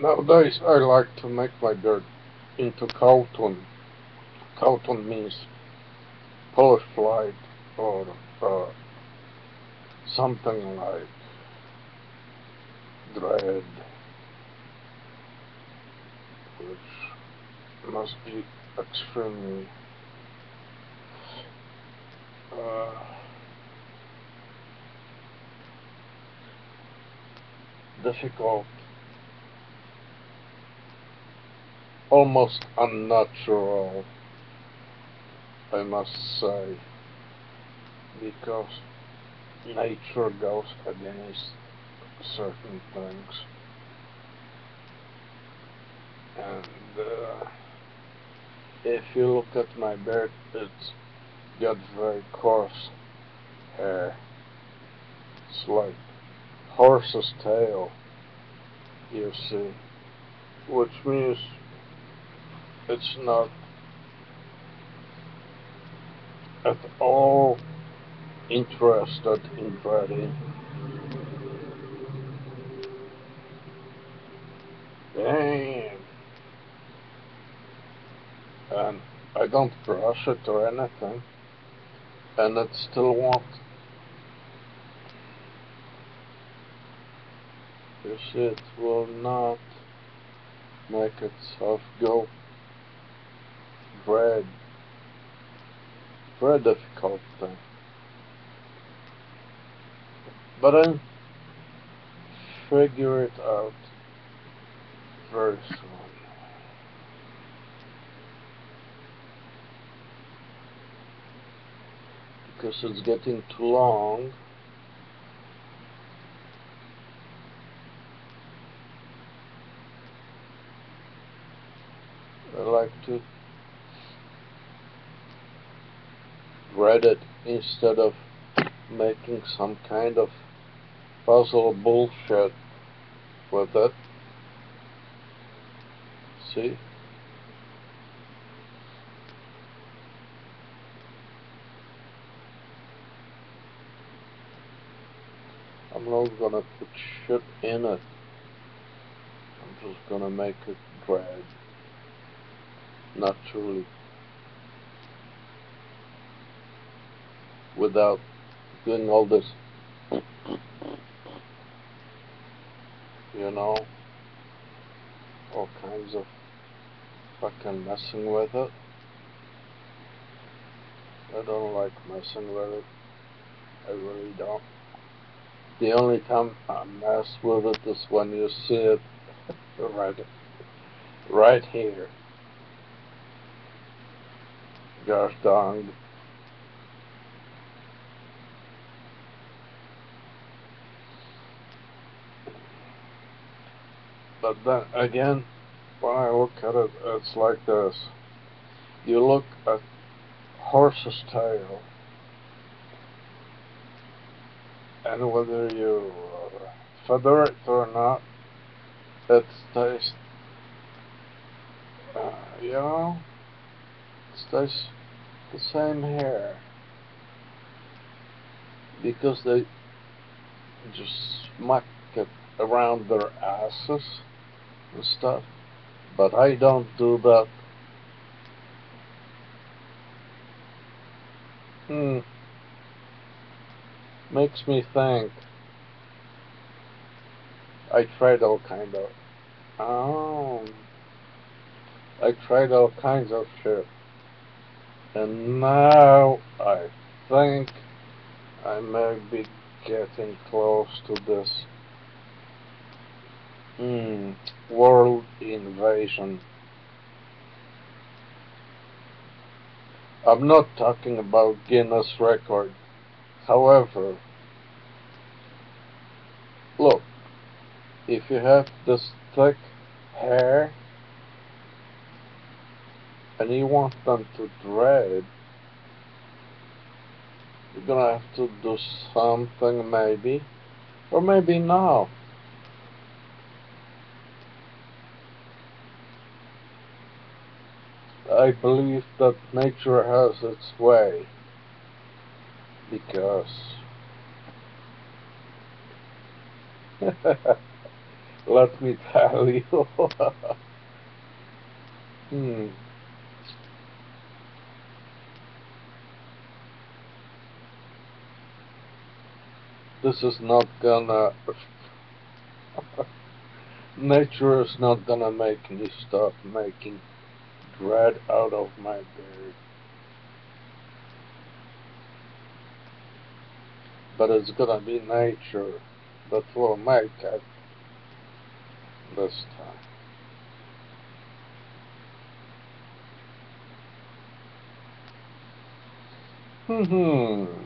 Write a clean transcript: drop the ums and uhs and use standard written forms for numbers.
Nowadays, I like to make my beard into cartoon. Cartoon means polished white or uh, something like dread, which must be extremely uh, difficult, almost unnatural, I must say, because nature goes against certain things. And if you look at my beard, it's got very coarse hair. It's like horse's tail, you see, which means it's not at all interested in dreading. Damn. And I don't brush it or anything, and it still won't. You see, it will not make itself go. Dread. Very difficult thing. But I figure it out very soon. Because it's getting too long. I like to read it instead of making some kind of puzzle bullshit with it. See? I'm not gonna put shit in it. I'm just gonna make it drag naturally without doing all this, you know, all kinds of fucking messing with it. I don't like messing with it. I really don't. The only time I mess with it is when you see it right here. Gosh dang. But then again, when I look at it, it's like this. You look at horse's tail, and whether you feather it or not, it stays, you know, it stays the same hair. Because they just smack it around their asses and stuff. But I don't do that. Hmm. Makes me think. I tried all kind of. Oh. I tried all kinds of shit. And now I think I may be getting close to this world invasion. I'm not talking about Guinness record. However, look, if you have this thick hair and you want them to dread, you're gonna have to do something maybe, or maybe not. I believe that nature has its way because Let me tell you. hmm. This is not gonna... Nature is not gonna make me stop making dread out of my beard. But it's gonna be nature that will make it this time.